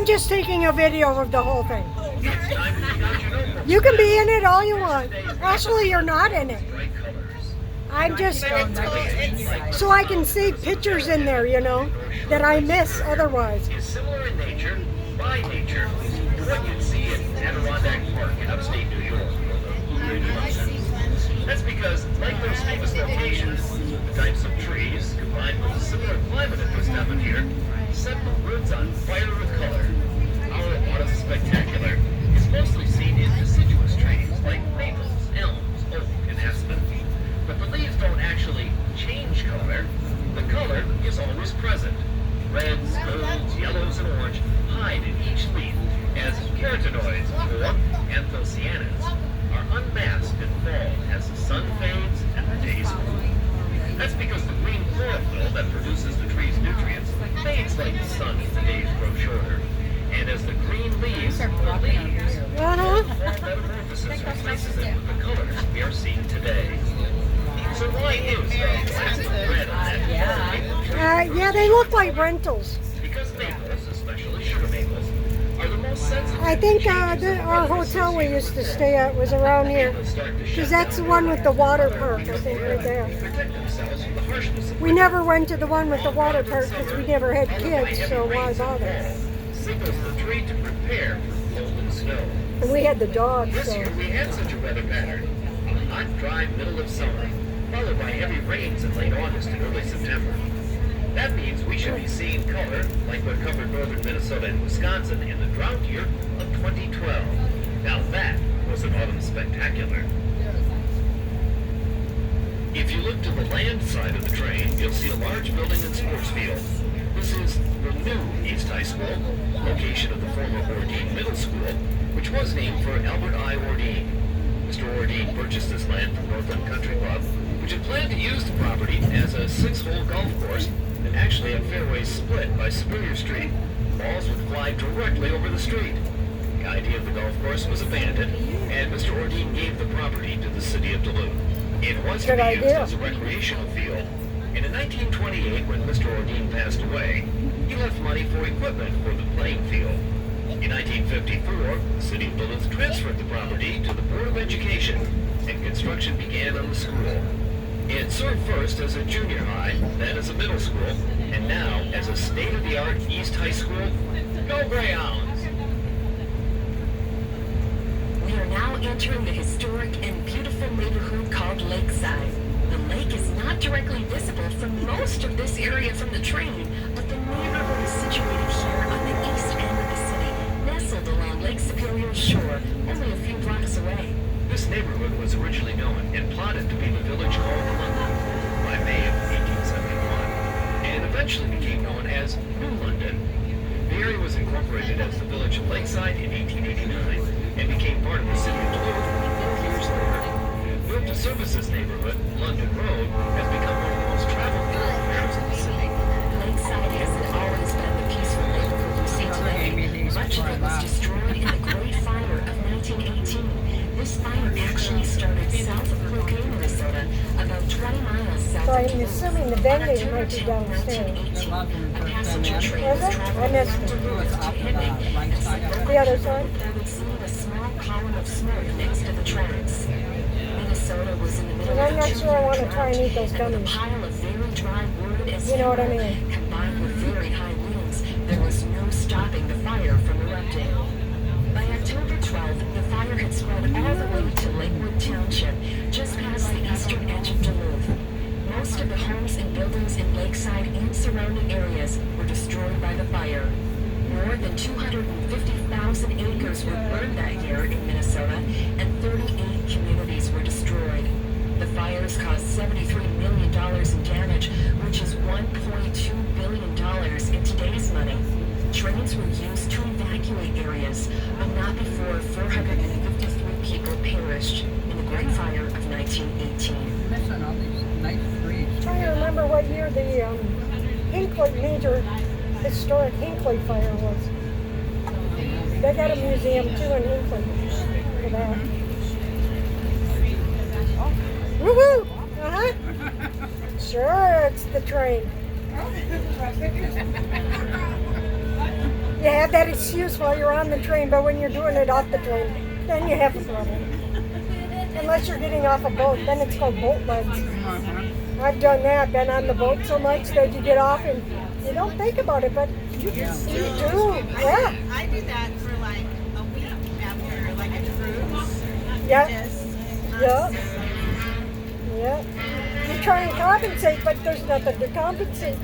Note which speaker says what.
Speaker 1: I'm just taking a video of the whole thing. You can be in it all you want. Actually, you're not in it. I'm just so I can see pictures in there, you know, that I miss otherwise.
Speaker 2: Is similar in nature, by nature, to what you'd see in Adirondack Park in upstate New York. That's because, like those famous locations, the types of trees, combined with a similar climate at this time of year, set the woods on fire with color. Our autumn spectacular is mostly seen in deciduous trees like maples, elms, oak, and aspen. But the leaves don't actually change color. The color is always present. Reds, golds, yellows, and orange hide in each leaf as carotenoids, or anthocyanins, are unmasked in fall as the sun fades and the days cool. That's because the green chlorophyll that produces the tree's nutrients fades like the sun as the days grow shorter. And as the green leaves leaves, metamorphosis replaces it with the colors we are seeing today. So why is the plastic red on that maple tree?
Speaker 1: Yeah, they look like rentals.
Speaker 2: Because maples, especially sugar maples, are the most sensitive.
Speaker 1: I think our hotel we used to stay at was around here. Because that's the one with the water park, I think, right there. We never went to the one with the water park because we never had kids, so why bother?
Speaker 2: Signals the tree to prepare for cold and snow.
Speaker 1: And we had the dogs,
Speaker 2: This
Speaker 1: so.
Speaker 2: year we had such a weather pattern. A hot, dry middle of summer, followed by heavy rains in late August and early September. That means we should be seeing color like what covered northern Minnesota and Wisconsin in the drought year of 2012. Now that was an autumn spectacular. If you look to the land side of the train, you'll see a large building and sports field. This is the new East High School, location of the former Ordine Middle School, which was named for Albert I. Ordine. Mr. Ordine purchased this land from Northland Country Club, which had planned to use the property as a 6-hole golf course that actually had fairways split by Superior Street. Balls would fly directly over the street. The idea of the golf course was abandoned, and Mr. Ordine gave the property to the city of Duluth. It was to be used as a recreational field, and in 1928, when Mr. Ordine passed away, he left money for equipment for the playing field. In 1954, the city of Duluth transferred the property to the Board of Education, and construction began on the school. It served first as a junior high, then as a middle school, and now as a state-of-the-art East High School. Go Greyhounds!
Speaker 3: We are now entering the historic and beautiful neighborhood called Lakeside. The lake is not directly visible from most of this area from the train, but the neighborhood is situated here on the east end of the city, nestled along Lake Superior's shore, only a few blocks away.
Speaker 2: This neighborhood was originally known and plotted to be the village called London by May of 1871, and eventually became known as New London. The area was incorporated as the village of Lakeside in 1889 and became part of the city of Duluth 4 years later. Built to service this neighborhood, London Road has become one of the most traveled thoroughfares in the city.
Speaker 3: Lakeside hasn't always been the peaceful neighborhood we see today. Much of it was destroyed in the Great Fire of 1918. This fire actually started south of Coysque, Minnesota, about 20 miles south
Speaker 1: So
Speaker 3: of
Speaker 1: I'm
Speaker 3: Duluth.
Speaker 1: assuming the
Speaker 3: On
Speaker 1: vending
Speaker 3: October
Speaker 1: might be
Speaker 3: 10,
Speaker 1: downstairs.
Speaker 3: 1918, a passenger train
Speaker 1: Was
Speaker 3: was
Speaker 1: it? I
Speaker 3: traveling
Speaker 1: missed
Speaker 3: from
Speaker 1: it.
Speaker 3: Duluth to Hibbing, and some
Speaker 1: The other side?
Speaker 3: reported seeing a small column of smoke next to the tracks. Minnesota was in the middle
Speaker 1: And I'm
Speaker 3: of
Speaker 1: not
Speaker 3: a
Speaker 1: sure I want to
Speaker 3: drought,
Speaker 1: try and eat those
Speaker 3: and with a
Speaker 1: gummies.
Speaker 3: pile of very dry wood as
Speaker 1: You know what I
Speaker 3: timber,
Speaker 1: mean.
Speaker 3: combined with very high winds, there was no stopping the fire from erupting. By October 12th, the fire had spread all the way to Lakewood Township, just past the eastern edge of Duluth. Most of the homes and buildings in Lakeside and surrounding areas were destroyed by the fire. More than 250,000 acres were burned that year in Minnesota, and 38 communities were destroyed. The fires caused $73 million in damage, which is $1.2 billion in today's money. Trains were used to evacuate areas, but not before 453 people perished in the Great Fire of 1918.
Speaker 1: Trying to remember what year the Hinckley major historic Hinckley fire was. They got a museum too in Hinckley for that. Woohoo! Uh-huh. Sure, it's the train. You have that excuse while you're on the train, but when you're doing it off the train, then you have a problem. Unless you're getting off a boat, then it's called boat legs. I've done that, been on the boat so much that you get off and you don't think about it, but you do. Yeah.
Speaker 4: I do that for like a week after like a cruise.
Speaker 1: Yeah.
Speaker 4: Just
Speaker 1: Yeah. Yeah. You try and compensate, but there's nothing to compensate.